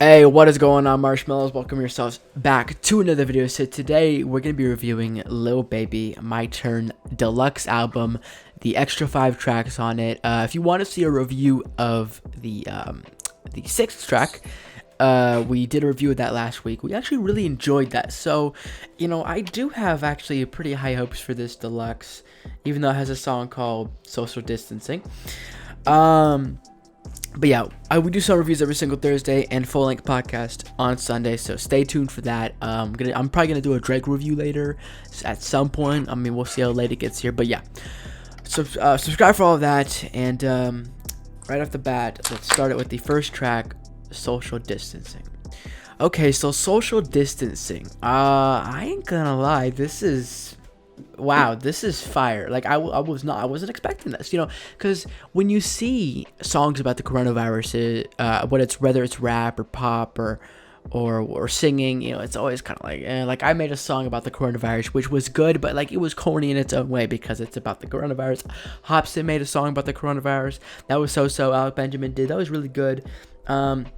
Hey, what is going on, marshmallows? Welcome yourselves back to another video. So today we're gonna be reviewing Lil Baby My Turn Deluxe album, the extra 5 tracks on it. If you want to see a review of the sixth track, we did a review of that last week. We actually really enjoyed that. So, I do have actually pretty high hopes for this deluxe, even though it has a song called Social Distancing. But yeah, we do some reviews every single Thursday and full length podcast on Sunday, so stay tuned for that. I'm probably gonna do a Drake review later at some point. I mean, we'll see how late it gets here, but yeah. Subscribe for all of that, and right off the bat, let's start it with the first track, Social Distancing. Okay, so Social Distancing. I ain't gonna lie, this is fire. Like I wasn't expecting this, because when you see songs about the coronavirus, whether it's rap or pop or singing, it's always kind of like I made a song about the coronavirus, which was good, but like it was corny in its own way because it's about the coronavirus. Hobson made a song about the coronavirus that was so. Alec Benjamin did, that was really good. And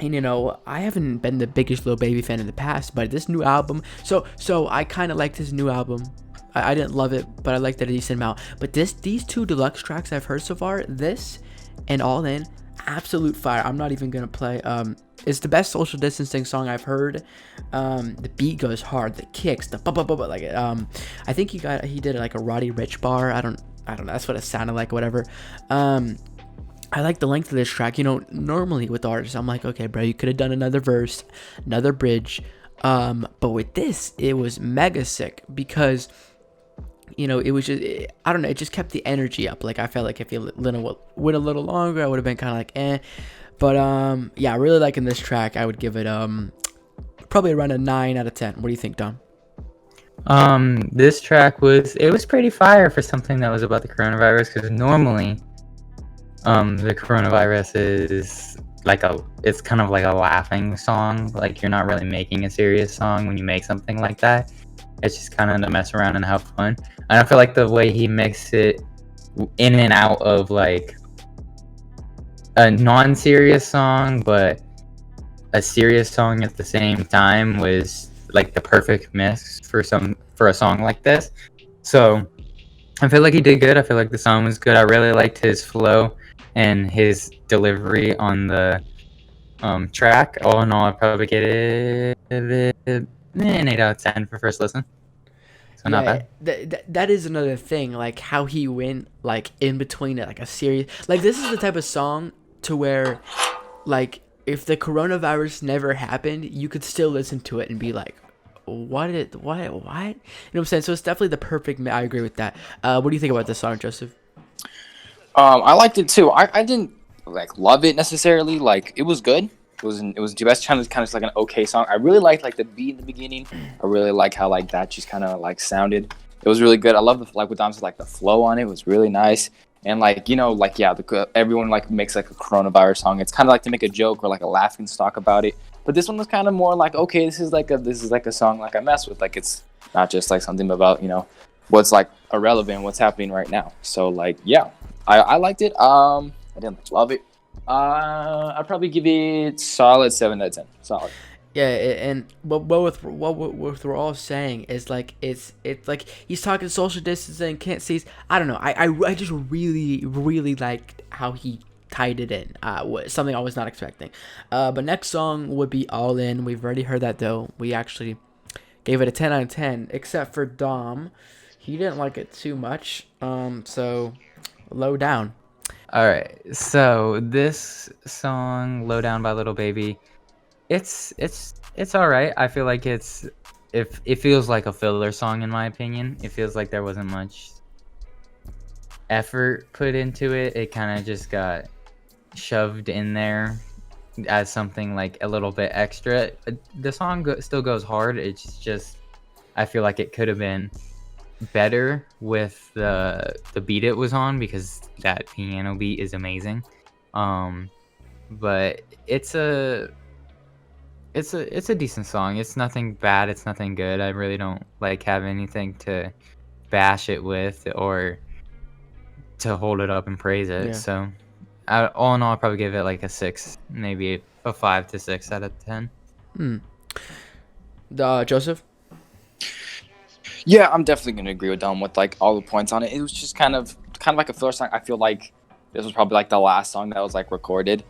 I haven't been the biggest Lil Baby fan in the past, but this new album, so I kind of liked his new album. I didn't love it, but I liked it a decent amount. But these two deluxe tracks I've heard so far, this and All In, absolute fire. I'm not even gonna play. It's the best Social Distancing song I've heard. The beat goes hard, the kicks, the like it. I think he did like a Roddy Ricch bar. I don't know. That's what it sounded like. Whatever. I like the length of this track. Normally with artists, I'm like, okay, bro, you could have done another verse, another bridge. But with this, it was mega sick because, it was just, I don't know, it just kept the energy up. Like, I felt like if you went a little longer, I would have been kind of like, eh. But, yeah, really liking this track. I would give it, probably around a 9 out of 10. What do you think, Dom? This track was pretty fire for something that was about the coronavirus, because normally, the coronavirus is it's kind of like a laughing song. Like, you're not really making a serious song when you make something like that. It's just kind of to mess around and have fun. And I feel like the way he mixed it in and out of like a non-serious song but a serious song at the same time was like the perfect mix for a song like this. So I feel like he did good. I feel like the song was good. I really liked his flow and his delivery on the track. All in all, I'd probably get it an 8 out of 10 for first listen. So not bad. That is another thing, like how he went like in between it, like a serious, like this is the type of song to where, like, if the coronavirus never happened, you could still listen to it and be like, what? You know what I'm saying? So it's definitely the perfect. I agree with that. What do you think about this song, Joseph? I liked it too. I didn't like love it necessarily. Like, it was good. It was the best kind of like an okay song. I really liked like the beat in the beginning. I really like how like that just kind of like sounded. It was really good. I love like what Dom said, like the flow on it was really nice. And like, like, yeah, everyone like makes like a coronavirus song. It's kind of like to make a joke or like a laughing stock about it. But this one was kind of more like, okay, this is like a song like I mess with. Like, it's not just like something about what's like irrelevant, what's happening right now. So like, yeah. I liked it. I didn't love it. I'd probably give it solid 7 out of 10. Solid. Yeah, and what we're all saying is like it's like he's talking social distancing, can't see. I don't know. I just really liked how he tied it in. Something I was not expecting. But next song would be All In. We've already heard that though. We actually gave it a 10 out of 10, except for Dom. He didn't like it too much. So. Lowdown. All right, so this song, Lowdown by Lil Baby, it's all right. I feel like it feels like a filler song in my opinion. It feels like there wasn't much effort put into it. It kind of just got shoved in there as something like a little bit extra. The song still goes hard. It's just, I feel like it could have been better with the beat it was on, because that piano beat is amazing. But it's a decent song. It's nothing bad, it's nothing good. I really don't like have anything to bash it with or to hold it up and praise it. Yeah. So all in all, I'll probably give it like a 6, maybe a 5 to 6 out of 10. Joseph. Yeah, I'm definitely gonna agree with them with like all the points on it. It was just kind of like a filler song. I feel like this was probably like the last song that was like recorded,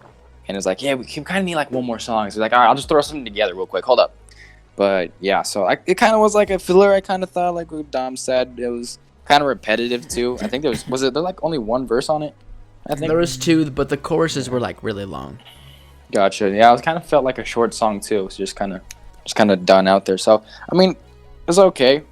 and it's like, yeah, we kind of need like one more song. So like, all right, I'll just throw something together real quick. Hold up. But yeah, so it kind of was like a filler. I kind of thought, like what Dom said, it was kind of repetitive too. I think there like only one verse on it. I think There was 2, but the choruses were like really long. Gotcha. Yeah, it kind of felt like a short song too. It was just kind of done out there. So I mean, it was okay.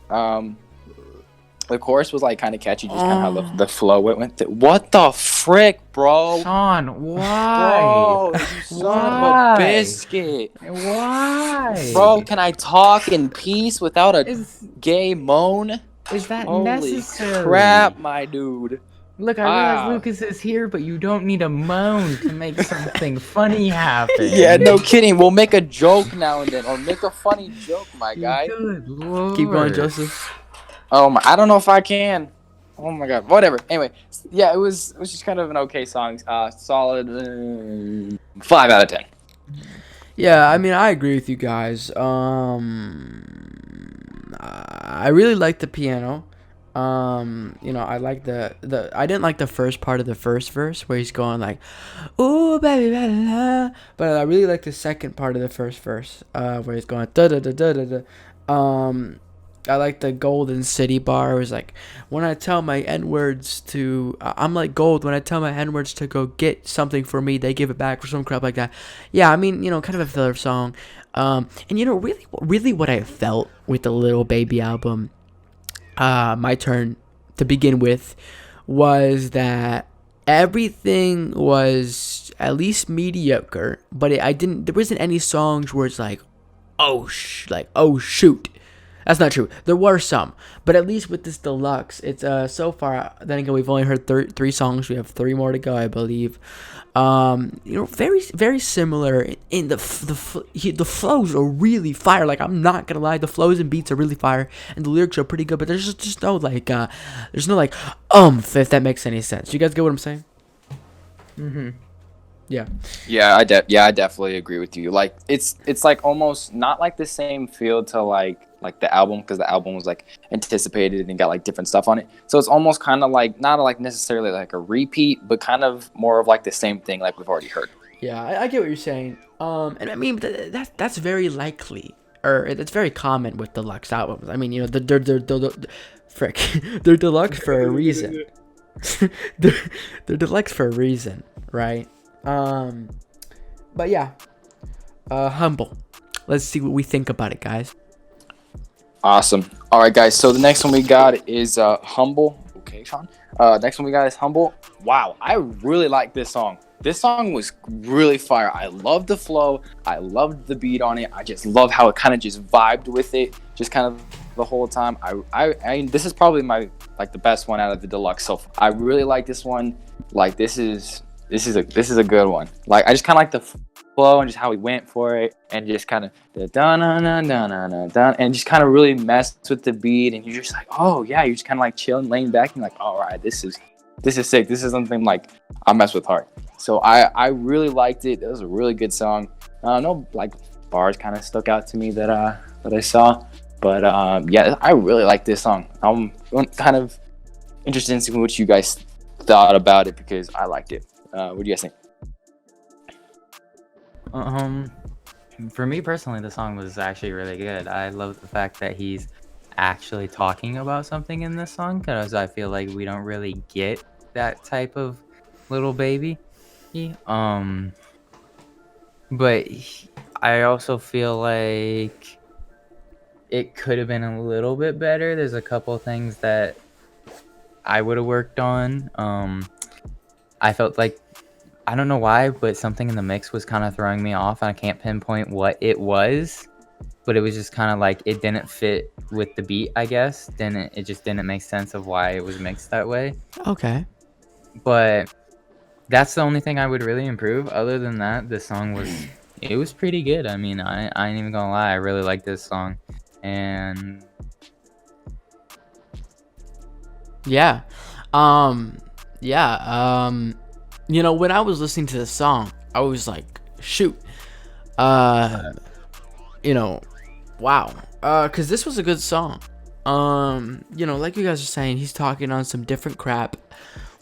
The chorus was like kind of catchy, just kind of how the flow went. What the frick, bro? Sean, why? Bro, you son of a biscuit. Why? Bro, can I talk in peace without a Is gay moan? that Holy necessary? crap, my dude. Look, I realize Lucas is here, but you don't need a moan to make something funny happen. Yeah, no kidding. We'll make a joke now and then, or make a funny joke, my guy. Good Lord. Keep going, Joseph. I don't know if I can. Oh my god. Whatever. Anyway, yeah, it was just kind of an okay song. Solid 5 out of 10. Yeah, I mean, I agree with you guys. I really like the piano. I like the I didn't like the first part of the first verse where he's going like, "Ooh, baby, baby, la." But I really like the second part of the first verse, where he's going da da da da da da. I like the Golden City bar. It was like, when I tell my N-words to, I'm like gold. When I tell my N-words to go get something for me, they give it back, or some crap like that. Yeah, I mean, kind of a filler song. And really what I felt with the Lil Baby album, My Turn to begin with, was that everything was at least mediocre, but there wasn't any songs where it's like, oh shoot. That's not true. There were some, but at least with this deluxe, it's so far. Then again, we've only heard 3 songs. We have 3 more to go, I believe. Very very similar in the flows are really fire. Like, I'm not gonna lie, the flows and beats are really fire, and the lyrics are pretty good. But there's just no like if that makes any sense. You guys get what I'm saying? Yeah. Yeah, I definitely agree with you. Like, it's like almost not like the same feel to like the album, because the album was like anticipated and got like different stuff on it. So it's almost kind of like not like necessarily like a repeat, but kind of more of like the same thing like we've already heard. Yeah, I get what you're saying. And I mean that's very likely, or it's very common with deluxe albums. I mean, they're frick, they're deluxe for a reason. they're deluxe for a reason, right? But yeah, Humble. Let's see what we think about it, guys. Awesome. All right, guys. So the next one we got is Humble. Okay, Sean. Next one we got is Humble. Wow, I really like this song. This song was really fire. I love the flow. I loved the beat on it. I just love how it kind of just vibed with it, just kind of the whole time. I this is probably my like the best one out of the deluxe. So I really like this one. Like, this is a good one. Like, I just kind of like the flow and just how he went for it, and just kind of and just kind of really messed with the beat, and you're just like, oh yeah, you're just kind of like chilling, laying back, and like, all right, this is sick. This is something like I mess with hard. So I really liked it. It was a really good song. No like bars kind of stuck out to me that I saw, but yeah, I really like this song. I'm kind of interested in seeing what you guys thought about it, because I liked it. What do you guys think? For me personally, the song was actually really good. I love the fact that he's actually talking about something in this song, because I feel like we don't really get that type of Lil Baby. But I also feel like it could have been a little bit better. There's a couple things that I would have worked on. I felt like, I don't know why, but something in the mix was kind of throwing me off, and I can't pinpoint what it was, but it was just kind of like it didn't fit with the beat, I guess. It just didn't make sense of why it was mixed that way. Okay. But that's the only thing I would really improve. Other than that, the song was pretty good. I mean, I ain't even gonna lie, I really like this song. And yeah. When I was listening to the song, I was like, shoot, You know, wow. Cause this was a good song. You know, like you guys are saying, he's talking on some different crap,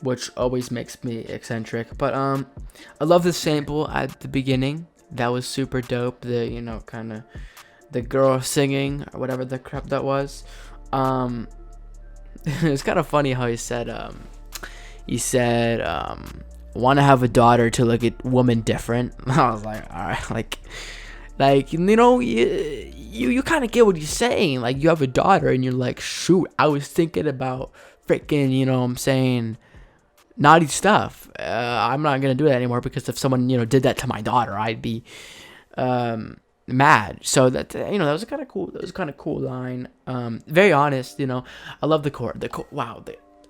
which always makes me eccentric. But I love the sample at the beginning. That was super dope. The, you know, kind of the girl singing or whatever the crap that was. It's kind of funny how he said want to have a daughter to look at woman different. I was like, all right, like, you know, you kind of get what he's saying. Like, you have a daughter and you're like, shoot, I was thinking about freaking, you know what I'm saying, naughty stuff. I'm not gonna do that anymore, because if someone, you know, did that to my daughter, I'd be mad. So that, you know, that was kind of cool. That was kind of cool line. Very honest, you know. I love the chord. Wow.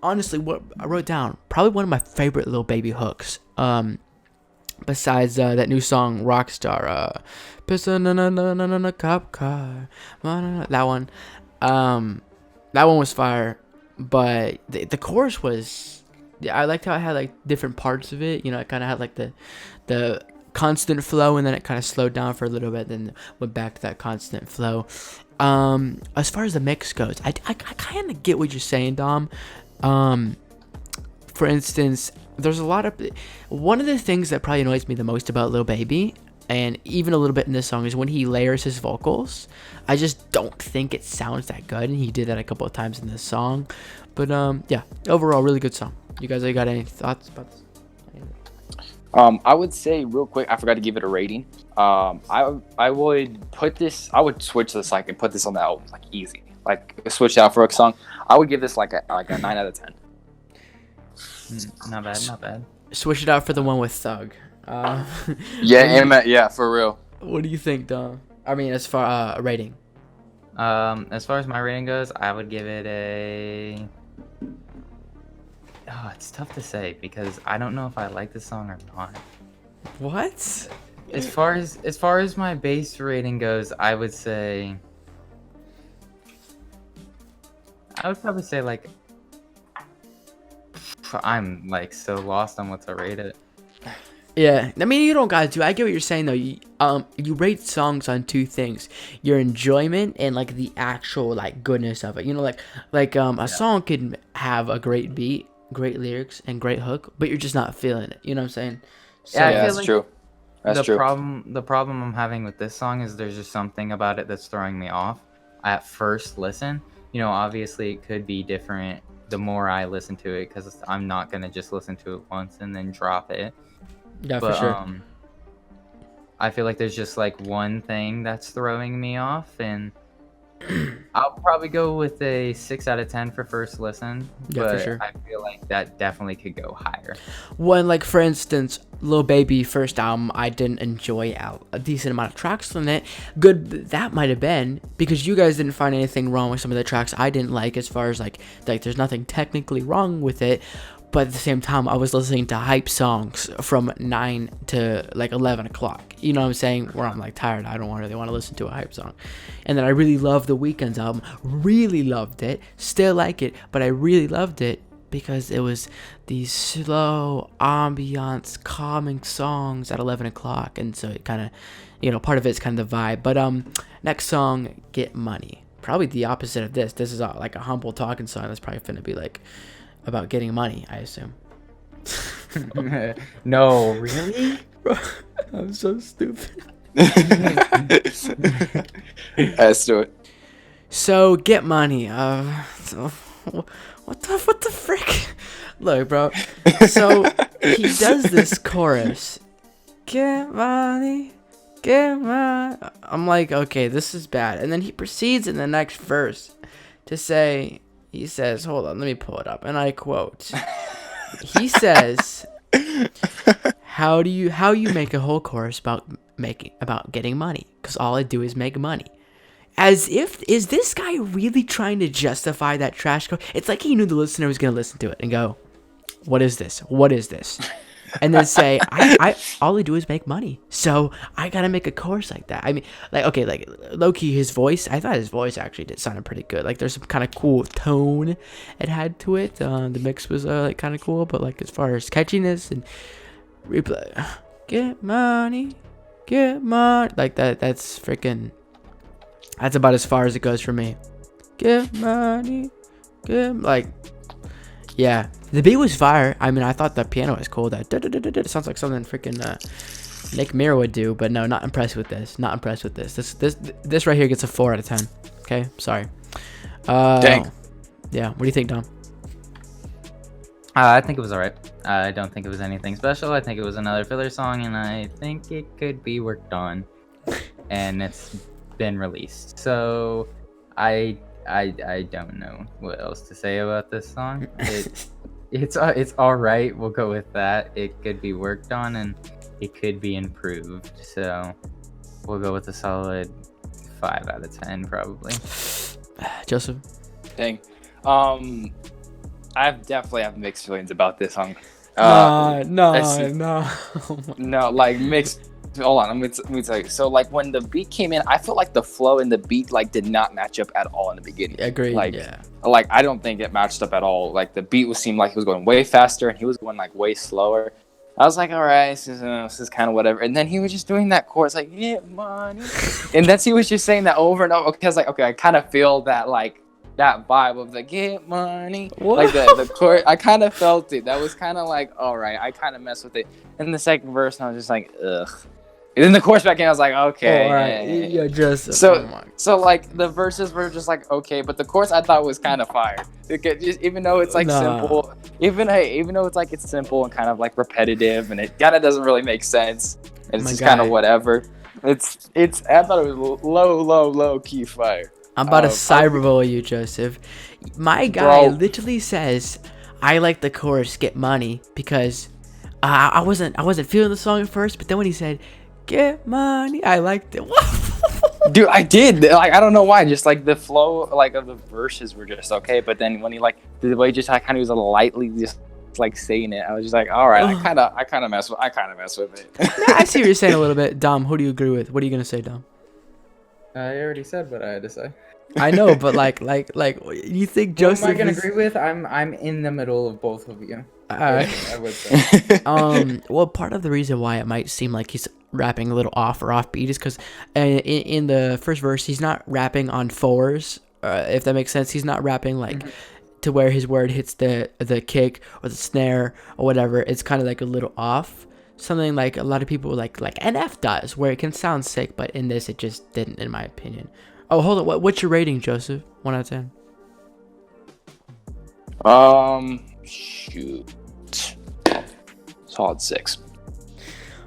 Honestly, what I wrote down, probably one of my favorite Lil Baby hooks. Besides that new song Rockstar, Piston na cop car, that one. That one was fire. But the chorus was, I liked how it had like different parts of it. You know, it kind of had like the constant flow, and then it kind of slowed down for a little bit, then went back to that constant flow. As far as the mix goes, I kind of get what you're saying, Dom. For instance, there's a lot of, one of the things that probably annoys me the most about Lil Baby, and even a little bit in this song, is when he layers his vocals. I just don't think it sounds that good, and he did that a couple of times in this song. But yeah, overall, really good song. You guys got any thoughts about this? I would say real quick, I forgot to give it a rating. I would put this, I would switch this like and put this on the album like easy, like switch out for a song. I would give this like a 9 out of 10. Not bad. Switch it out for the one with Thug. Yeah, for real. What do you think, Dom? I mean, as far rating. As far as my rating goes, I would give it a. Oh, it's tough to say because I don't know if I like this song or not. What? As far as my base rating goes, I would say. I would probably say like. I'm like so lost on what to rate it. Yeah, I mean, you don't gotta do. I get what you're saying though. You rate songs on two things: your enjoyment and like the actual like goodness of it. You know, like a song can have a great beat, great lyrics, and great hook, but you're just not feeling it. You know what I'm saying? So, yeah, that's like true. That's true. The problem I'm having with this song is there's just something about it that's throwing me off at first listen. You know, obviously it could be different the more I listen to it, because I'm not gonna just listen to it once and then drop it. Yeah, for sure. I feel like there's just like one thing that's throwing me off, and I'll probably go with a 6 out of 10 for first listen. Yeah, but for sure. I feel like that definitely could go higher. When, like, for instance, Lil Baby first album, I didn't enjoy a decent amount of tracks on it. Good, that might have been because you guys didn't find anything wrong with some of the tracks I didn't like, as far as like there's nothing technically wrong with it. But at the same time, I was listening to hype songs from 9 to like 11 o'clock. You know what I'm saying? Where I'm like tired. I don't really want to listen to a hype song. And then I really loved the Weeknd's album. Really loved it. Still like it. But I really loved it because it was these slow ambiance, calming songs at 11 o'clock. And so it kind of, you know, part of it's kind of the vibe. But next song, Get Money. Probably the opposite of this. This is like a humble talking song. That's probably going to be like about getting money, I assume. No, really? Bro, I'm so stupid. Let's do it. So, Get Money. What the frick? Look, bro. So he does this chorus. Get money, get money. I'm like, okay, this is bad. And then he proceeds in the next verse to say, he says, hold on, let me pull it up. And I quote, he says, how you make a whole chorus about getting money? Because all I do is make money. As if, is this guy really trying to justify that trash chorus? It's like he knew the listener was going to listen to it and go, what is this? What is this? And then say, I all I do is make money, so I gotta make a chorus like that. I mean, like, okay, like low-key his voice, I thought his voice actually did sound pretty good. Like there's some kind of cool tone it had to it. The mix was like kind of cool, but like as far as catchiness and replay, get money, get money. Like that. That's freaking. That's about as far as it goes for me. Get money. Get like. Yeah, the beat was fire. I mean, I thought the piano was cool. That it sounds like something freaking Nick Mirror would do. But no, not impressed with this. Not impressed with this. This right here gets a 4 out of 10. Okay, sorry. Dang. Yeah, what do you think, Dom? I think it was alright. I don't think it was anything special. I think it was another filler song, and I think it could be worked on. And it's been released. So I don't know what else to say about this song. It's all right. We'll go with that. It could be worked on and it could be improved. So we'll go with a solid 5 out of 10 probably. Joseph. Dang. I definitely have mixed feelings about this song. No. No, like mixed. Hold on, let me tell you. So like when the beat came in, I felt like the flow and the beat like did not match up at all in the beginning. Agreed. Like, yeah. Like I don't think it matched up at all. Like the beat seemed like he was going way faster and he was going like way slower. I was like, all right, this is kind of whatever. And then he was just doing that chorus like get money, and then he was just saying that over and over. Okay, I was like, okay, I kind of feel that like that vibe of the get money, What? like the chorus. I kind of felt it. That was kind of like, all right, I kind of messed with it. And the second verse, I was just like, ugh. And then the chorus back in, I was like, okay. All right. Yeah, just So like the verses were just like okay, but the chorus I thought was kind of fire. Even though it's like simple, even though it's like it's simple and kind of like repetitive, and it kind of doesn't really make sense, and it's just kind of whatever. It's I thought it was low key fire. I'm about to cyberbully you, Joseph. My guy literally says, "I like the chorus, get money," because I wasn't feeling the song at first, but then when he said get money, I liked it. Dude, I did. Like I don't know why, just like the flow like of the verses were just okay, but then when he like the way just kind of was lightly just like saying it, I was just like, all right, I kind of mess with it. Yeah, I see what you're saying a little bit. Dom, who do you agree with? What are you gonna say, Dom? I already said what I had to say. I know, but like you think Joseph? Who am I gonna agree with? I'm in the middle of both of you. I would say. Well, part of the reason why it might seem like he's rapping a little off or offbeat is because in the first verse he's not rapping on fours, if that makes sense. He's not rapping like to where his word hits the kick or the snare or whatever. It's kind of like a little off, something like a lot of people like NF does, where it can sound sick, but in this it just didn't, in my opinion. Oh, hold on. What's your rating, Joseph? 1 out of 10. Shoot. Solid 6.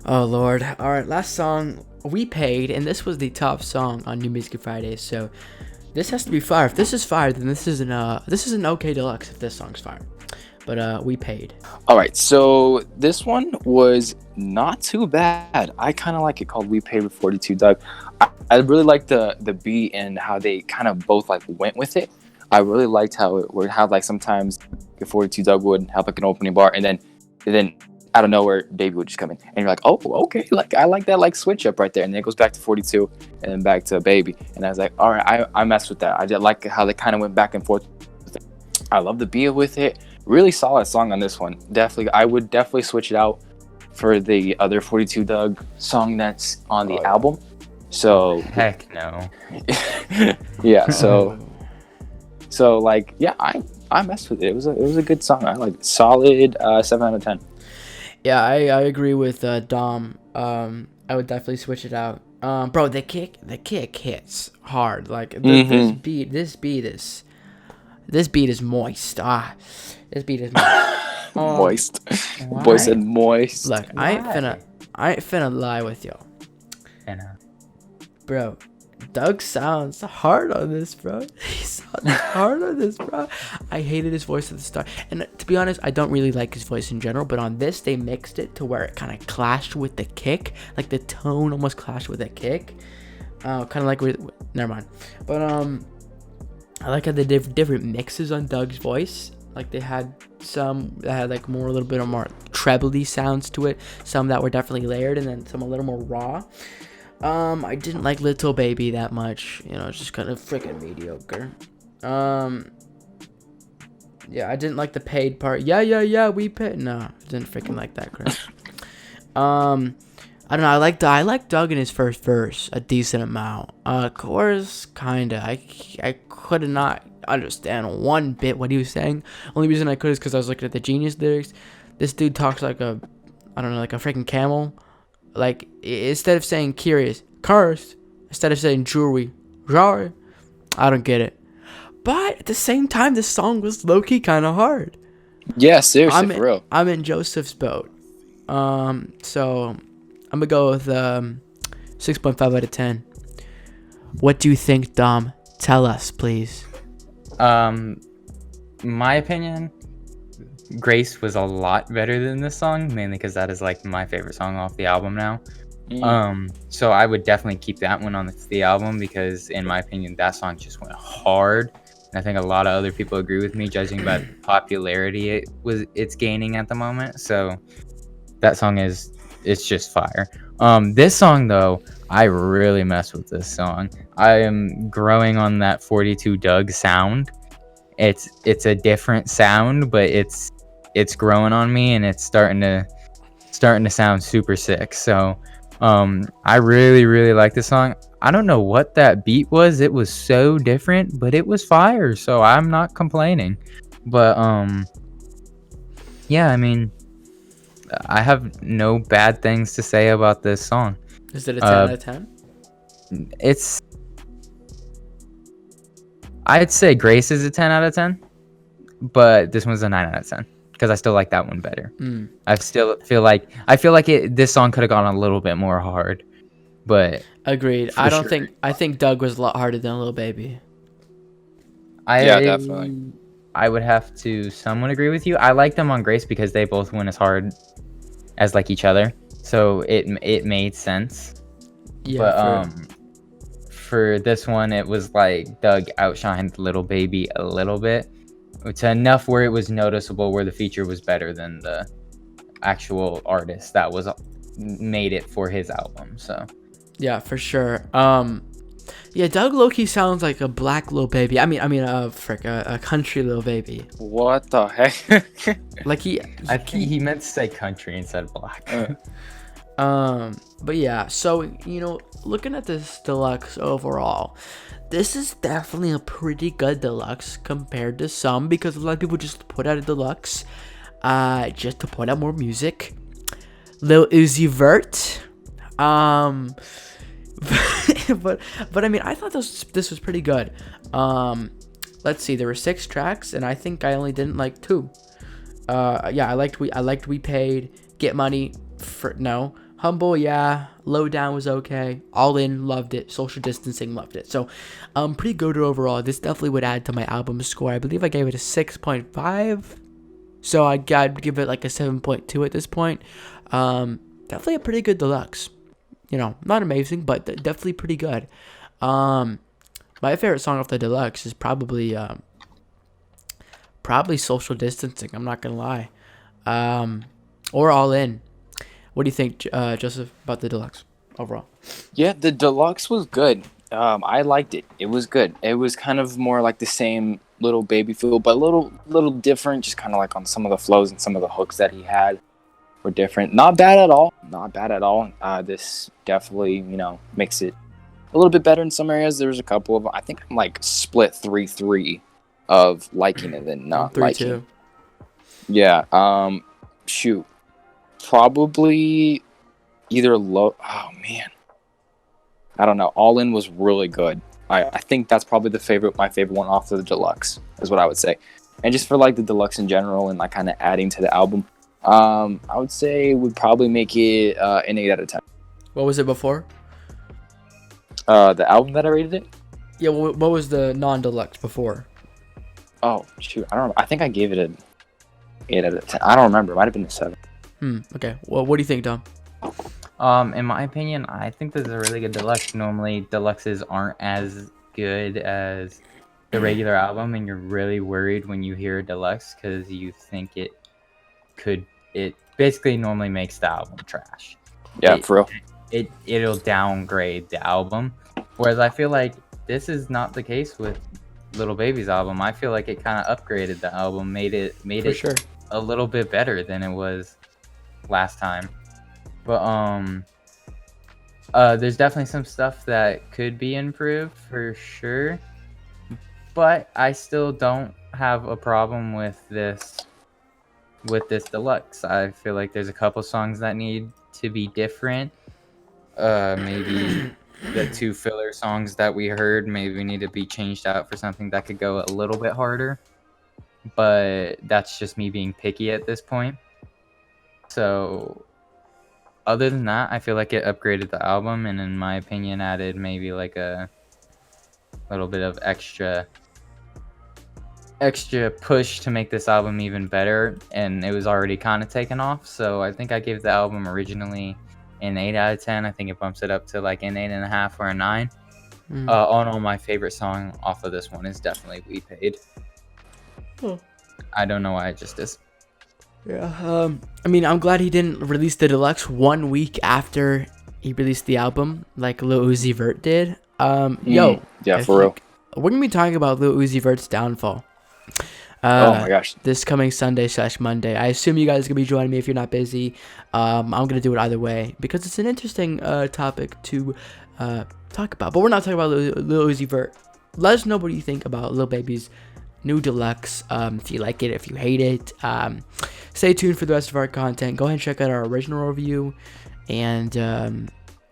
Oh Lord. All right, last song we paid, and this was the top song on New Music Fridays. So this has to be fire. If this is fire, then this is an okay deluxe. If this song's fire, but we paid. All right, so this one was not too bad. I kind of like it, called "We Paid" with 42 Doug. I really liked the beat and how they kind of both like went with it. I really liked how it would have like sometimes 42 Doug would have like an opening bar, and then out of nowhere Baby would just come in, and you're like, oh, okay, like I like that like switch up right there, and then it goes back to 42 and then back to Baby, and I was like, all right, I messed with that. I did like how they kind of went back and forth. I love the beat with it. Really solid song on this one. Definitely, I would definitely switch it out for the other 42 Doug song that's on the album. So heck no. Yeah. So like yeah, I messed with it. It was a good song. I like it. Solid 7 out of 10. Yeah, I agree with Dom. I would definitely switch it out. Bro, the kick hits hard. Like this beat is moist. This beat is moist. Moist. Boy said moist. Look, I ain't finna lie with y'all. Bro, Doug sounds hard on this, bro. He sounds hard on this, bro. I hated his voice at the start. And to be honest, I don't really like his voice in general. But on this, they mixed it to where it kind of clashed with the kick. Like the tone almost clashed with the kick. Kind of like with... Never mind. But I like how the different mixes on Doug's voice. Like they had some that had like a little bit of more trebly sounds to it. Some that were definitely layered, and then some a little more raw. I didn't like Lil Baby that much. You know, it's just kind of freaking mediocre. Yeah, I didn't like the paid part. Yeah, we paid. No, I didn't freaking like that crap. I don't know. I like Doug in his first verse a decent amount. Chorus kinda. I could not understand one bit what he was saying. Only reason I could is because I was looking at the Genius lyrics. This dude talks like a, I don't know, like a freaking camel. Like instead of saying curious, cursed, instead of saying jewelry, jar. I don't get it. But at the same time, this song was low key kind of hard. Yeah, seriously, for real. I'm in Joseph's boat. So I'm gonna go with 6.5 out of 10. What do you think, Dom? Tell us, please. My opinion, Grace was a lot better than this song, mainly because that is like my favorite song off the album now. So I would definitely keep that one on the album because, in my opinion, that song just went hard. And I think a lot of other people agree with me, judging by the popularity it's gaining at the moment. So that song it's just fire. This song though, I really mess with this song. I am growing on that 42 Doug sound. It's a different sound, but it's growing on me, and it's starting to sound super sick. So I really like this song. I don't know what that beat was. It was so different, but it was fire. So I'm not complaining. But yeah, I mean, I have no bad things to say about this song. Is it a 10 out of 10? I'd say Grace is a 10 out of 10, but this one's a 9 out of 10 because I still like that one better. I still feel like this song could have gone a little bit more hard, but agreed. I think Doug was a lot harder than Lil Baby. Yeah, definitely. I would have to somewhat agree with you. I like them on Grace because they both went as hard as like each other, so it made sense. Yeah. But for this one, it was like Doug outshined Lil Baby a little bit, to enough where it was noticeable where the feature was better than the actual artist that was made it for his album. So yeah, for sure. Yeah, Doug Loki sounds like a black Lil Baby. I mean, a country Lil Baby. What the heck? Like I think he meant to say country instead of black. But yeah, so looking at this deluxe overall, this is definitely a pretty good deluxe compared to some, because a lot of people just put out a deluxe just to put out more music. Lil Uzi Vert, but I mean, I thought this was pretty good. Let's see, there were 6 tracks, and I think I only didn't like 2. Yeah, I liked We Paid, Get Money, Humble, yeah. Lowdown was okay. All In, loved it. Social Distancing, loved it. So, pretty good overall. This definitely would add to my album score. I believe I gave it a 6.5. So I'd give it like a 7.2 at this point. Definitely a pretty good deluxe. Not amazing, but definitely pretty good. My favorite song off the deluxe is probably Social Distancing. I'm not gonna lie. Or All In. What do you think, Joseph, about the deluxe overall? Yeah, the deluxe was good. I liked it. It was good. It was kind of more like the same Lil Baby feel, but a little different. Just kind of like on some of the flows and some of the hooks that he had were different. Not bad at all. This definitely, makes it a little bit better in some areas. There was a couple of, I think I'm like split 3-3 of liking it than not liking it. Yeah. Shoot. Probably either low. Oh man, I don't know. All In was really good. I think that's probably my favorite one off of the deluxe, is what I would say. And just for like the deluxe in general and like kind of adding to the album, I would say would probably make it an 8 out of 10. What was it before? The album that I rated it. Yeah. What was the non-deluxe before? Oh shoot, I don't know. I think I gave it an 8 out of 10. I don't remember. It might have been a 7. Okay. Well, what do you think, Dom? In my opinion, I think this is a really good deluxe. Normally, deluxes aren't as good as the regular album, and you're really worried when you hear a deluxe because you think it basically normally makes the album trash. Yeah, for real. It'll downgrade the album, whereas I feel like this is not the case with Lil Baby's album. I feel like it kind of upgraded the album, made it sure a little bit better than it was last time. But There's definitely some stuff that could be improved for sure, but I still don't have a problem with this deluxe. I feel like there's a couple songs that need to be different. Maybe the 2 filler songs that we heard maybe need to be changed out for something that could go a little bit harder. But that's just me being picky at this point. So other than that, I feel like it upgraded the album, and in my opinion added maybe like a little bit of extra push to make this album even better, and it was already kind of taken off. So I think I gave the album originally an 8 out of 10. I think it bumps it up to like an 8.5 or a 9. All my favorite song off of this one is definitely We Paid. I don't know why it just is. Yeah. I mean, I'm glad he didn't release the deluxe 1 week after he released the album, like Lil Uzi Vert did. Yeah, for real. We're gonna be talking about Lil Uzi Vert's downfall. Oh my gosh. This coming Sunday/Monday. I assume you guys are gonna be joining me if you're not busy. I'm gonna do it either way because it's an interesting topic to talk about. But we're not talking about Lil Uzi Vert. Let us know what you think about Lil Baby's new deluxe. If you like it, if you hate it. Stay tuned for the rest of our content. Go ahead and check out our original review. And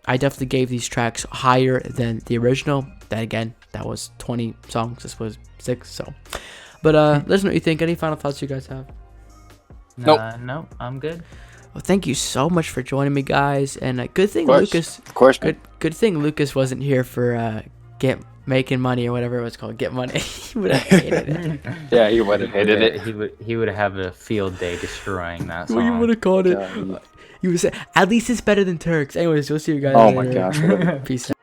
I definitely gave these tracks higher than the original. Then again, that was 20 songs. This was 6. So, but let us know what you think. Any final thoughts you guys have? Nope. No, I'm good. Well, thank you so much for joining me, guys. And good thing Lucas. Of course, man. Good thing Lucas wasn't here for making money or whatever it was called. Get money. He would have hated it. Yeah, he would have hated it. He would have a field day destroying that song. Well, you would have called it. You would say, at least it's better than Turks. Anyways, we'll see you guys Oh later. my gosh. Peace out.